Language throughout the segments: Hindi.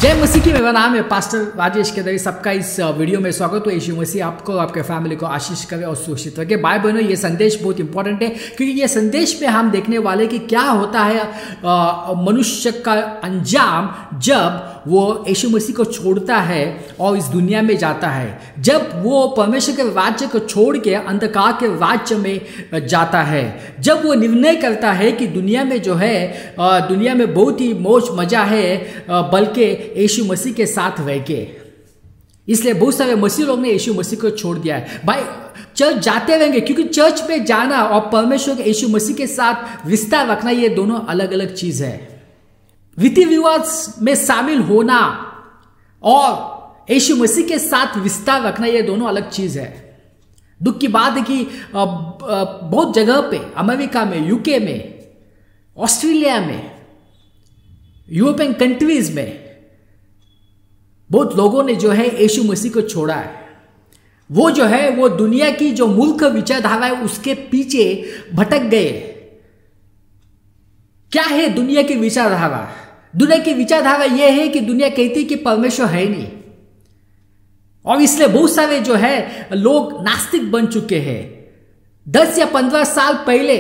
जय मसीह की। मेरा नाम है पास्टर राजेश केदारी। सबका इस वीडियो में स्वागत हो। यीशु मसीह आपको और आपके फैमिली को आशीष करे और सुरक्षित रखे। भाई बहनों, ये संदेश बहुत इंपॉर्टेंट है क्योंकि ये संदेश में हम देखने वाले कि क्या होता है मनुष्य का अंजाम जब वो यीशु मसीह को छोड़ता है और इस दुनिया में जाता है, जब वो परमेश्वर के राज्य को छोड़ के अंधकार के राज्य में जाता है, जब वो निर्णय करता है कि दुनिया में जो है दुनिया में बहुत ही मौज मजा है बल्कि यीशु मसीह के साथ रह के। इसलिए बहुत सारे मसीह लोग ने यीशु मसीह को छोड़ दिया है। भाई चर्च जाते रहेंगे क्योंकि चर्च पे जाना और परमेश्वर के यीशु मसीह के साथ रिश्ता रखना ये दोनों अलग अलग चीज है। रीति रिवाज में शामिल होना और यीशु मसीह के साथ रिश्ता रखना ये दोनों अलग चीज है। दुख की बात है कि बहुत जगह पे, अमेरिका में, यूके में, ऑस्ट्रेलिया में, यूरोपियन कंट्रीज में बहुत लोगों ने जो है यीशु मसीह को छोड़ा है। वो जो है वो दुनिया की जो मूर्ख विचारधारा है उसके पीछे भटक गए। क्या है दुनिया की विचारधारा? दुनिया की विचारधारा यह है कि दुनिया कहती है कि परमेश्वर है नहीं, और इसलिए बहुत सारे जो है लोग नास्तिक बन चुके हैं। 10 या 15 साल पहले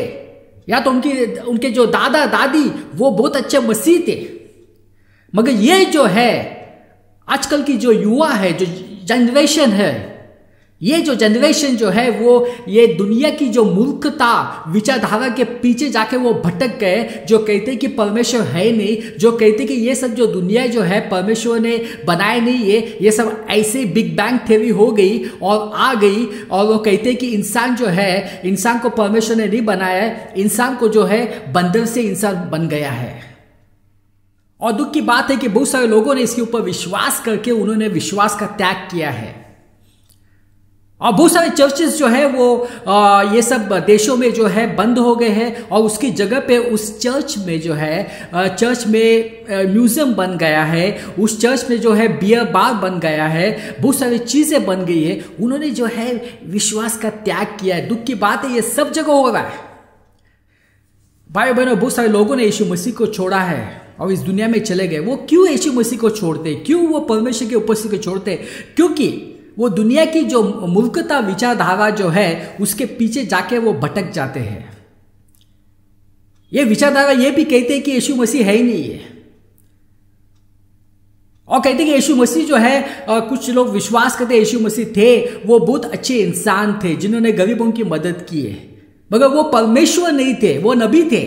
या तो उनके जो दादा दादी वो बहुत अच्छे मसीह थे, मगर ये जो है आजकल की जो युवा है, जो जनरेशन है, ये जो जनरेशन जो है वो ये दुनिया की जो मूर्खता विचारधारा के पीछे जाके वो भटक गए, जो कहते कि परमेश्वर है नहीं, जो कहते कि ये सब जो दुनिया जो है परमेश्वर ने बनाया नहीं, ये सब ऐसे बिग बैंग थ्योरी हो गई और आ गई। और वो कहते कि इंसान जो है, इंसान को परमेश्वर ने नहीं बनाया है, इंसान को जो है बंदर से इंसान बन गया है। और दुख की बात है कि बहुत सारे लोगों ने इसके ऊपर विश्वास करके उन्होंने विश्वास का त्याग किया है। और बहुत सारे चर्चेस जो है वो ये सब देशों में जो है बंद हो गए हैं, और उसकी जगह पे उस चर्च में जो है चर्च में म्यूजियम बन गया है, उस चर्च में जो है बियर बार बन गया है, बहुत सारी चीजें बन गई है। उन्होंने जो है विश्वास का त्याग किया है। दुख की बात है ये सब जगह हो रहा है। भाई बहनों, बहुत सारे लोगों ने यीशु मसीह को छोड़ा है और इस दुनिया में चले गए। वो क्यों यीशु मसीह को छोड़ते? क्यों वो परमेश्वर की उपस्थिति को छोड़ते? क्योंकि वो दुनिया की जो मूर्खता विचारधारा जो है उसके पीछे जाके वो भटक जाते हैं। ये विचारधारा ये भी कहते हैं कि यीशु मसीह है ही नहीं है, और कहते हैं कि यीशु मसीह जो है कुछ लोग विश्वास करते यीशु मसीह थे, वो बहुत अच्छे इंसान थे जिन्होंने गरीबों की मदद की है, मगर वो परमेश्वर नहीं थे, वो नबी थे।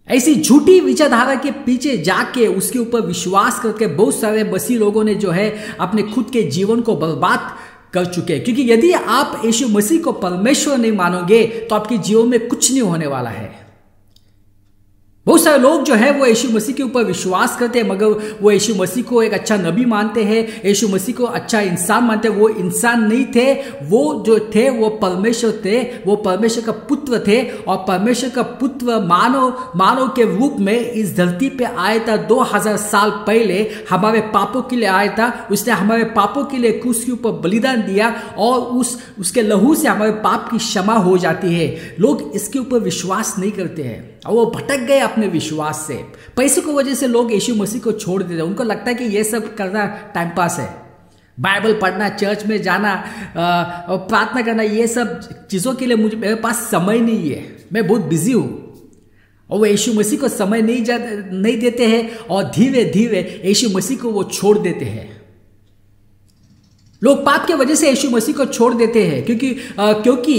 ऐसी झूठी विचारधारा के पीछे जाके उसके ऊपर विश्वास करके बहुत सारे मसीह लोगों ने जो है अपने खुद के जीवन को बर्बाद कर चुके हैं। क्योंकि यदि आप यीशु मसीह को परमेश्वर नहीं मानोगे तो आपके जीवन में कुछ नहीं होने वाला है। बहुत सारे लोग जो है वो यीशु मसीह के ऊपर विश्वास करते हैं, मगर वो यीशु मसीह को एक अच्छा नबी मानते हैं, यीशु मसीह को अच्छा इंसान मानते हैं। वो इंसान नहीं थे, वो जो थे वो परमेश्वर थे, वो परमेश्वर का पुत्र थे, और परमेश्वर का पुत्र मानव के रूप में इस धरती पे आया था 2000 साल पहले। हमारे पापों के लिए आया था, उसने हमारे पापों के लिए क्रूस के ऊपर बलिदान दिया और उसके लहू से हमारे पाप की क्षमा हो जाती है। लोग इसके ऊपर विश्वास नहीं करते हैं और वो भटक गए अपने विश्वास से। पैसे की वजह से लोग यीशु मसीह को छोड़ देते हैं। उनको लगता है कि ये सब करना टाइम पास है, बाइबल पढ़ना, चर्च में जाना, प्रार्थना करना, ये सब चीज़ों के लिए मेरे पास समय नहीं है, मैं बहुत बिजी हूँ। और वो यीशु मसीह को समय नहीं देते हैं और धीरे धीरे यीशु मसीह को वो छोड़ देते हैं। लोग पाप की वजह से यीशु मसीह को छोड़ देते हैं क्योंकि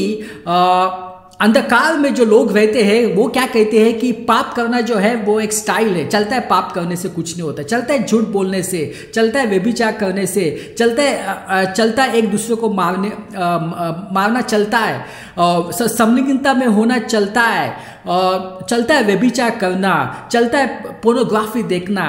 अंधकार में जो लोग रहते हैं वो क्या कहते हैं कि पाप करना जो है वो एक स्टाइल है, चलता है, पाप करने से कुछ नहीं होता, चलता है झूठ बोलने से, चलता है व्यभिचार करने से, चलता है एक दूसरे को मारना चलता है, समलिंगता में होना चलता है, चलता है व्यभिचार करना, चलता है पोर्नोग्राफी देखना।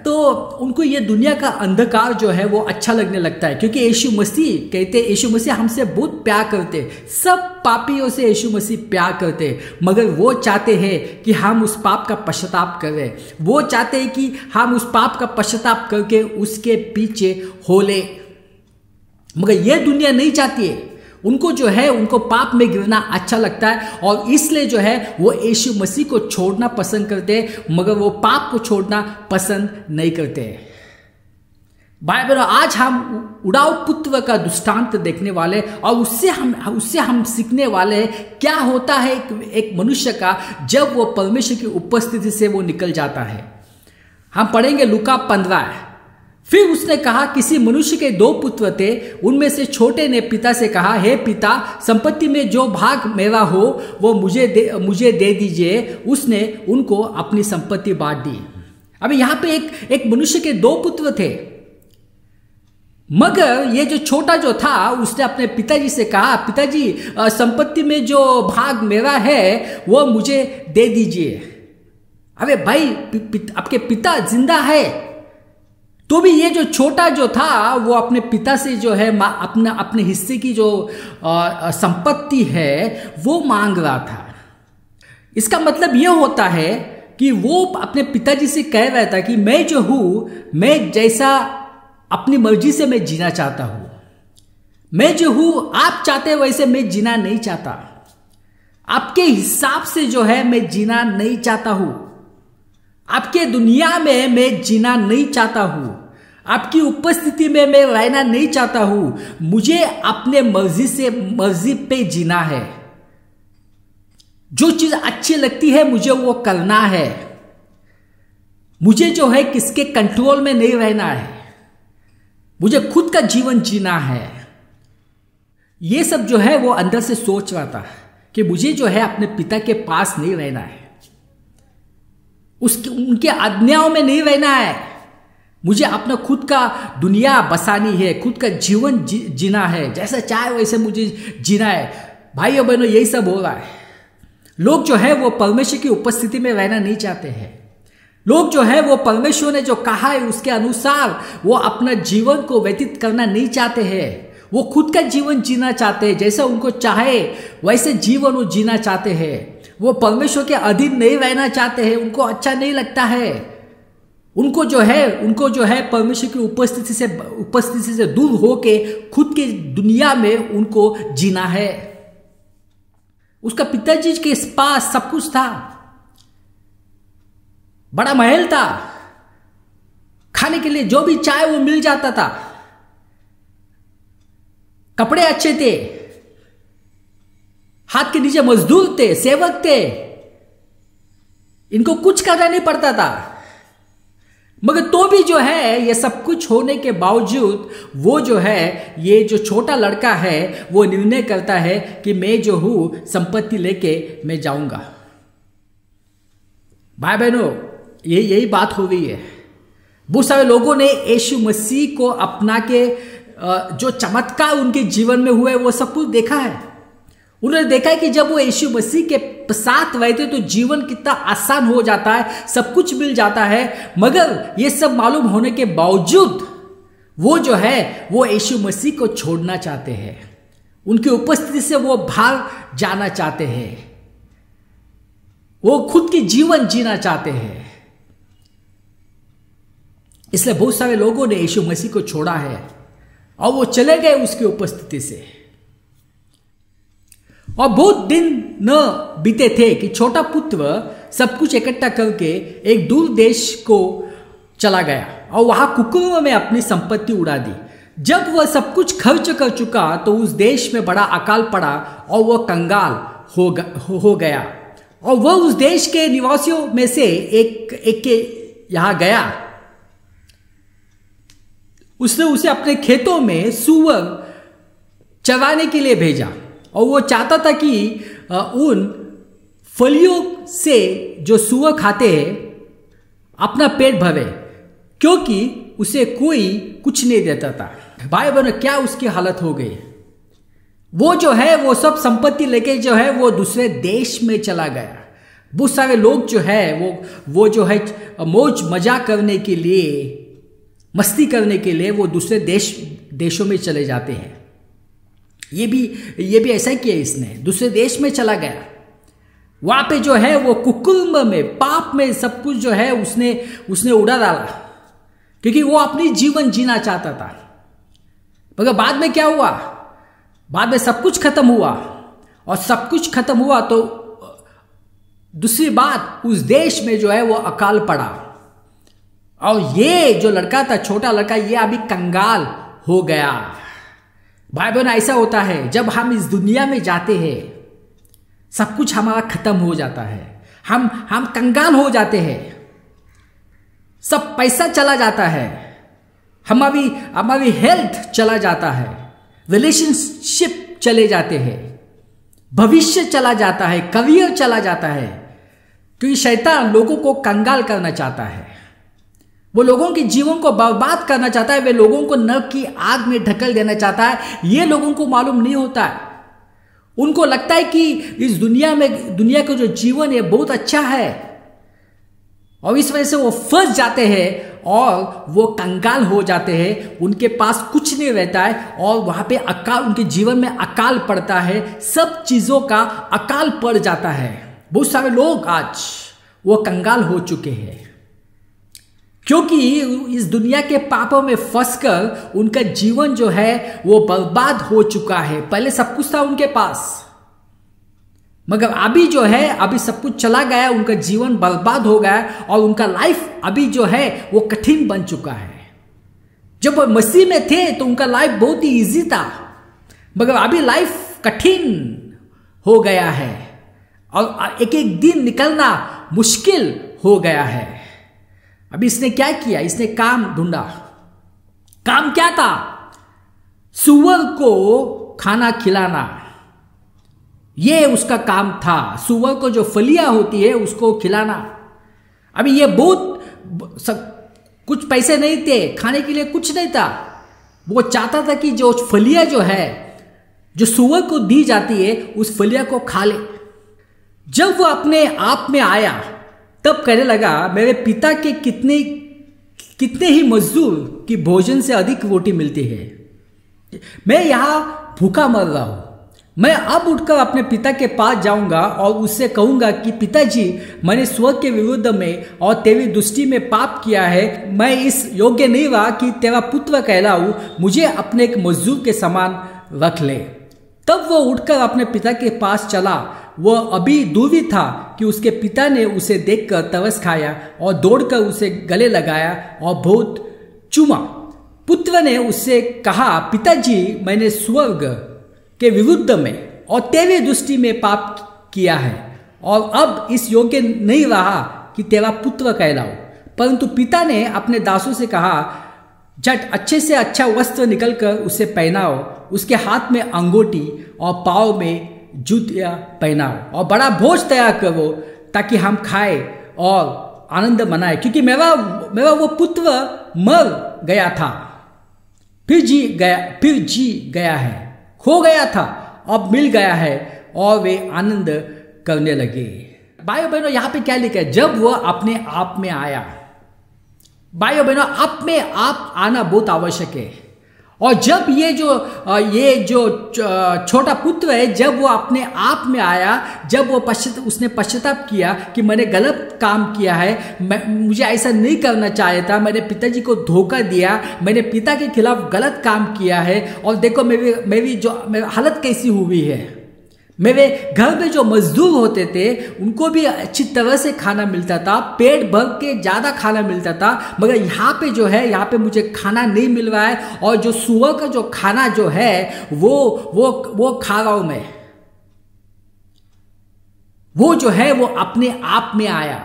तो उनको ये दुनिया का अंधकार जो है वो अच्छा लगने लगता है, क्योंकि यीशु मसीह कहते, यीशु मसीह हमसे बहुत प्यार करते, सब पापियों से यीशु मसीह प्यार करते, मगर वो चाहते हैं कि हम उस पाप का पश्चाताप करें। वो चाहते हैं कि हम उस पाप का पश्चाताप करके उसके पीछे हो ले, मगर ये दुनिया नहीं चाहती है। उनको जो है उनको पाप में गिरना अच्छा लगता है और इसलिए जो है वो यीशु मसीह को छोड़ना पसंद करते हैं, मगर वो पाप को छोड़ना पसंद नहीं करते हैं। भाई बहनों, आज हम उड़ाऊ पुत्र का दृष्टांत देखने वाले और उससे हम सीखने वाले हैं क्या होता है एक मनुष्य का जब वो परमेश्वर की उपस्थिति से वो निकल जाता है। हम पढ़ेंगे लूका 15। फिर उसने कहा, किसी मनुष्य के 2 पुत्र थे, उनमें से छोटे ने पिता से कहा, हे पिता, संपत्ति में जो भाग मेरा हो वो मुझे दे दीजिए। उसने उनको अपनी संपत्ति बांट दी। अभी यहाँ पे एक मनुष्य के 2 पुत्र थे, मगर ये जो छोटा जो था उसने अपने पिताजी से कहा, पिताजी संपत्ति में जो भाग मेरा है वो मुझे दे दीजिए। अबे भाई, आपके पिता जिंदा है तो भी ये जो छोटा जो था वो अपने पिता से जो है अपने हिस्से की जो संपत्ति है वो मांग रहा था। इसका मतलब ये होता है कि वो अपने पिताजी से कह रहा था कि मैं जो हूं, मैं जैसा अपनी मर्जी से मैं जीना चाहता हूं, मैं जो हूं आप चाहते वैसे मैं जीना नहीं चाहता, आपके हिसाब से जो है मैं जीना नहीं चाहता हूं, आपके दुनिया में मैं जीना नहीं चाहता हूं, आपकी उपस्थिति में मैं रहना नहीं चाहता हूं, मुझे अपने मर्जी पे जीना है। जो चीज अच्छी लगती है मुझे वो करना है, मुझे जो है किसके कंट्रोल में नहीं रहना है, मुझे खुद का जीवन जीना है। ये सब जो है वो अंदर से सोच रहा था कि मुझे जो है अपने पिता के पास नहीं रहना है, उनके आज्ञाओं में नहीं रहना है, मुझे अपना खुद का दुनिया बसानी है, खुद का जीवन जीना है, जैसा चाहे वैसे मुझे जीना है। भाइयों बहनों, यही सब हो रहा है। लोग जो है वो परमेश्वर की उपस्थिति में रहना नहीं चाहते हैं। लोग जो है वो परमेश्वर ने जो कहा है उसके अनुसार वो अपना जीवन को व्यतीत करना नहीं चाहते हैं। वो खुद का जीवन जीना चाहते हैं, जैसा उनको चाहे वैसे जीवन वो जीना चाहते हैं। वो परमेश्वर के अधीन नहीं रहना चाहते हैं, उनको अच्छा नहीं लगता है। उनको जो है परमेश्वर की उपस्थिति से दूर होके खुद के दुनिया में उनको जीना है। उसका पिताजी के पास सब कुछ था, बड़ा महल था, खाने के लिए जो भी चाहे वो मिल जाता था, कपड़े अच्छे थे, हाथ के नीचे मजदूर थे, सेवक थे, इनको कुछ करना नहीं पड़ता था। मगर तो भी जो है ये सब कुछ होने के बावजूद वो जो है, ये जो छोटा लड़का है वो निर्णय करता है कि मैं जो हूं संपत्ति लेके मैं जाऊंगा। भाई बहनों, यही बात हो गई है। बहुत सारे लोगों ने यीशु मसीह को अपना के जो चमत्कार उनके जीवन में हुए वो सब कुछ देखा है। उन्होंने देखा है कि जब वो यीशु मसीह के साथ रहते तो जीवन कितना आसान हो जाता है, सब कुछ मिल जाता है। मगर ये सब मालूम होने के बावजूद वो जो है वो यीशु मसीह को छोड़ना चाहते हैं, उनकी उपस्थिति से वो भाग जाना चाहते हैं, वो खुद की जीवन जीना चाहते हैं। इसलिए बहुत सारे लोगों ने यीशु मसीह को छोड़ा है और वो चले गए उसकी उपस्थिति से। और बहुत दिन न बीते थे कि छोटा पुत्र सब कुछ इकट्ठा करके एक दूर देश को चला गया और वहां कुकरों में अपनी संपत्ति उड़ा दी। जब वह सब कुछ खर्च कर चुका तो उस देश में बड़ा अकाल पड़ा और वह कंगाल हो गया। और वह उस देश के निवासियों में से एक के यहां गया। उसने उसे अपने खेतों में सूअर चराने के लिए भेजा और वो चाहता था कि उन फलियों से जो सूअर खाते हैं अपना पेट भरे, क्योंकि उसे कोई कुछ नहीं देता था। भाई बहनों, क्या उसकी हालत हो गई। वो जो है वो सब संपत्ति लेके जो है वो दूसरे देश में चला गया। बहुत सारे लोग जो है वो जो है मौज मजा करने के लिए, मस्ती करने के लिए वो दूसरे देशों में चले जाते हैं। ये भी ऐसा ही किया इसने, दूसरे देश में चला गया। वहां पे जो है वो कुकुम्ब में, पाप में सब कुछ जो है उसने उड़ा डाला, क्योंकि वो अपनी जीवन जीना चाहता था। मगर बाद में क्या हुआ, बाद में सब कुछ खत्म हुआ, और सब कुछ खत्म हुआ तो दूसरी बात, उस देश में जो है वो अकाल पड़ा, और ये जो लड़का था, छोटा लड़का, ये अभी कंगाल हो गया। भाई बहन, ऐसा होता है जब हम इस दुनिया में जाते हैं, सब कुछ हमारा खत्म हो जाता है, हम कंगाल हो जाते हैं, सब पैसा चला जाता है, हमारी हेल्थ चला जाता है, रिलेशनशिप चले जाते हैं, भविष्य चला जाता है, करियर चला जाता है, क्योंकि शैतान लोगों को कंगाल करना चाहता है, वो लोगों के जीवन को बर्बाद करना चाहता है, वे लोगों को नरक की आग में ढकेल देना चाहता है। ये लोगों को मालूम नहीं होता है, उनको लगता है कि इस दुनिया का जो जीवन है बहुत अच्छा है, और इस वजह से वो फंस जाते हैं और वो कंगाल हो जाते हैं, उनके पास कुछ नहीं रहता है, और वहां पे अकाल, उनके जीवन में अकाल पड़ता है, सब चीजों का अकाल पड़ जाता है। बहुत सारे लोग आज वो कंगाल हो चुके हैं, क्योंकि इस दुनिया के पापों में फंसकर उनका जीवन जो है वो बर्बाद हो चुका है। पहले सब कुछ था उनके पास, मगर अभी जो है, अभी सब कुछ चला गया, उनका जीवन बर्बाद हो गया, और उनका लाइफ अभी जो है वो कठिन बन चुका है। जब वो मसीह में थे तो उनका लाइफ बहुत ही इजी था, मगर अभी लाइफ कठिन हो गया है, और एक एक दिन निकलना मुश्किल हो गया है। अभी इसने क्या किया? इसने काम ढूंढा। काम क्या था? सुअर को खाना खिलाना, ये उसका काम था। सुअर को जो फलियां होती है उसको खिलाना। अभी ये बहुत कुछ पैसे नहीं थे, खाने के लिए कुछ नहीं था। वो चाहता था कि जो फलियां जो है, जो सुअर को दी जाती है, उस फलियां को खा ले। जब वो अपने आप में आया तब कहने लगा, मेरे पिता के कितने ही मजदूर की भोजन से अधिक रोटी मिलती है, मैं यहां भूखा मर रहा हूं। मैं अब उठकर अपने पिता के पास जाऊंगा और उससे कहूंगा कि पिताजी, मैंने स्वर्ग के विरुद्ध में और तेरी दृष्टि में पाप किया है। मैं इस योग्य नहीं रहा कि तेरा पुत्र कहलाऊं, मुझे अपने एक मजदूर के समान रख ले। तब वो उठकर अपने पिता के पास चला। वह अभी दूर ही था कि उसके पिता ने उसे देखकर तरस खाया और दौड़कर उसे गले लगाया और बहुत चूमा। पुत्र ने उससे कहा, पिताजी, मैंने स्वर्ग के विरुद्ध में और तेरी दृष्टि में पाप किया है, और अब इस योग्य नहीं रहा कि तेरा पुत्र कहलाऊं। परंतु पिता ने अपने दासों से कहा, झट अच्छे से अच्छा वस्त्र निकलकर उसे पहनाओ, उसके हाथ में अंगूठी और पाँव में जूतियां पहनाओ, और बड़ा भोज तैयार करो ताकि हम खाए और आनंद मनाए, क्योंकि मेरा वो पुत्र मर गया था, फिर जी गया है, खो गया था, अब मिल गया है, और वे आनंद करने लगे। भाइयों बहनों, यहाँ पे क्या लिखा है? जब वह अपने आप में आया। भाइयों बहनों, आप में आप आना बहुत आवश्यक है। और जब ये जो छोटा पुत्र है, जब वो अपने आप में आया, जब वो उसने पश्चाताप किया कि मैंने गलत काम किया है, मुझे ऐसा नहीं करना चाहिए था, मैंने पिताजी को धोखा दिया, मैंने पिता के खिलाफ गलत काम किया है, और देखो मेरी हालत कैसी हुई है। मेरे घर में जो मजदूर होते थे उनको भी अच्छी तरह से खाना मिलता था, पेट भर के ज़्यादा खाना मिलता था, मगर यहाँ पे जो है, यहाँ पे मुझे खाना नहीं मिल रहा है, और जो सुअर का जो खाना जो है वो खा रहा हूं मैं। वो जो है वो अपने आप में आया।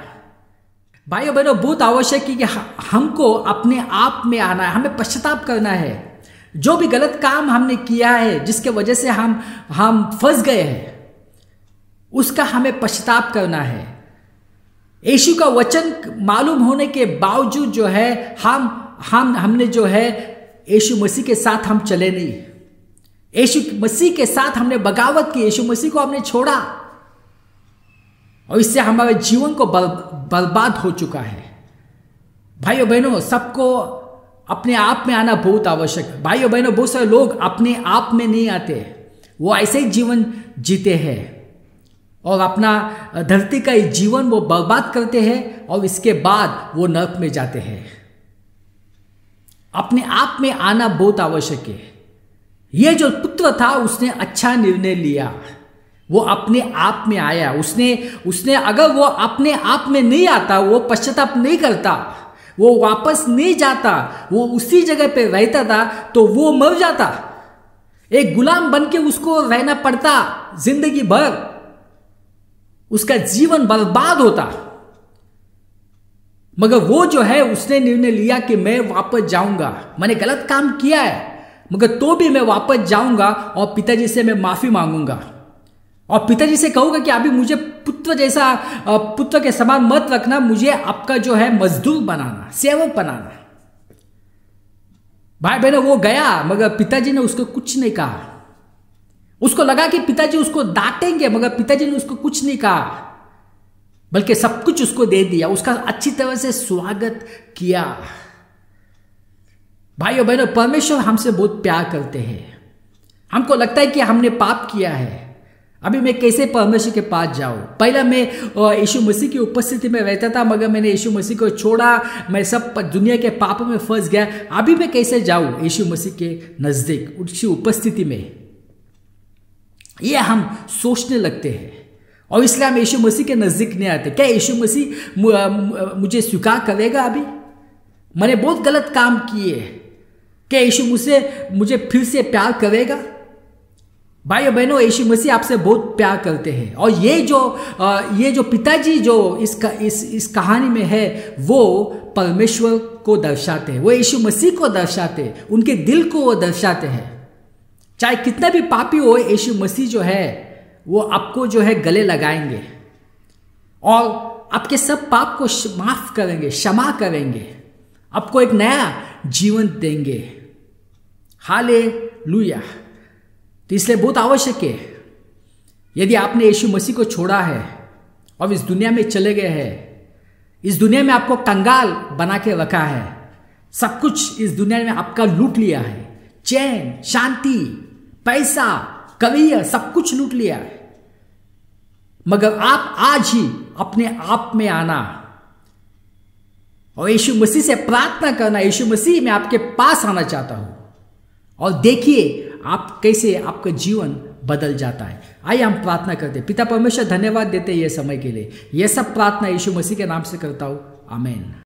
भाइयों बहनों, बहुत आवश्यक है कि हमको अपने आप में आना है, हमें पश्चाताप करना है। जो भी गलत काम हमने किया है, जिसके वजह से हम फंस गए हैं, उसका हमें पश्चाताप करना है। यीशु का वचन मालूम होने के बावजूद जो है हमने जो है यीशु मसीह के साथ हम चले नहीं, यीशु मसीह के साथ हमने बगावत की, यीशु मसीह को हमने छोड़ा, और इससे हमारे जीवन को बर्बाद हो चुका है। भाइयों बहनों, सबको अपने आप में आना बहुत आवश्यक है। भाइयों बहनों, बहुत सारे लोग अपने आप में नहीं आते, वो ऐसे ही जीवन जीते हैं और अपना धरती का जीवन वो बर्बाद करते हैं, और इसके बाद वो नरक में जाते हैं। अपने आप में आना बहुत आवश्यक है। ये जो पुत्र था उसने अच्छा निर्णय लिया, वो अपने आप में आया। उसने अगर वो अपने आप में नहीं आता, वो पश्चाताप नहीं करता, वो वापस नहीं जाता, वो उसी जगह पे रहता था, तो वो मर जाता। एक गुलाम बन के उसको रहना पड़ता जिंदगी भर, उसका जीवन बर्बाद होता। मगर वो जो है उसने निर्णय लिया कि मैं वापस जाऊंगा, मैंने गलत काम किया है मगर तो भी मैं वापस जाऊंगा और पिताजी से मैं माफी मांगूंगा और पिताजी से कहूंगा कि अभी मुझे पुत्र जैसा, पुत्र के समान मत रखना, मुझे आपका जो है मजदूर बनाना, सेवक बनाना। भाई बहनों, वो गया मगर पिताजी ने उसको कुछ नहीं कहा। उसको लगा कि पिताजी उसको डांटेंगे, मगर पिताजी ने उसको कुछ नहीं कहा, बल्कि सब कुछ उसको दे दिया, उसका अच्छी तरह से स्वागत किया। भाइयों बहनों, परमेश्वर हमसे बहुत प्यार करते हैं। हमको लगता है कि हमने पाप किया है, अभी मैं कैसे परमेश्वर के पास जाऊं। पहला मैं यीशु मसीह की उपस्थिति में रहता था, मगर मैंने यीशु मसीह को छोड़ा, मैं सब दुनिया के पापों में फंस गया। अभी मैं कैसे जाऊं यीशु मसीह के नजदीक, उसकी उपस्थिति में? ये हम सोचने लगते हैं और इसलिए हम यीशु मसीह के नजदीक नहीं आते। क्या यीशु मसीह मुझे स्वीकार करेगा? अभी मैंने बहुत गलत काम किए, क्या यीशु मुझे फिर से प्यार करेगा? भाइयों बहनों, यीशु मसीह आपसे बहुत प्यार करते हैं और ये जो पिताजी जो इस कहानी में है, वो परमेश्वर को दर्शाते हैं, वो यीशु मसीह को दर्शाते हैं, उनके दिल को वो दर्शाते हैं। चाहे कितना भी पापी हो, यीशु मसीह जो है वो आपको जो है गले लगाएंगे और आपके सब पाप को माफ करेंगे, क्षमा करेंगे, आपको एक नया जीवन देंगे। हालेलुया। तो इसलिए बहुत आवश्यक है, यदि आपने यीशु मसीह को छोड़ा है और इस दुनिया में चले गए हैं, इस दुनिया में आपको कंगाल बना के रखा है, सब कुछ इस दुनिया में आपका लूट लिया है, चैन, शांति, पैसा, करियर, सब कुछ लूट लिया है, मगर आप आज ही अपने आप में आना और यीशु मसीह से प्रार्थना करना, यीशु मसीह मैं आपके पास आना चाहता हूं, और देखिए आप कैसे आपका जीवन बदल जाता है। आइए हम प्रार्थना करते हैं। पिता परमेश्वर, धन्यवाद देते हैं ये समय के लिए। यह सब प्रार्थना यीशु मसीह के नाम से करता हूं, आमीन।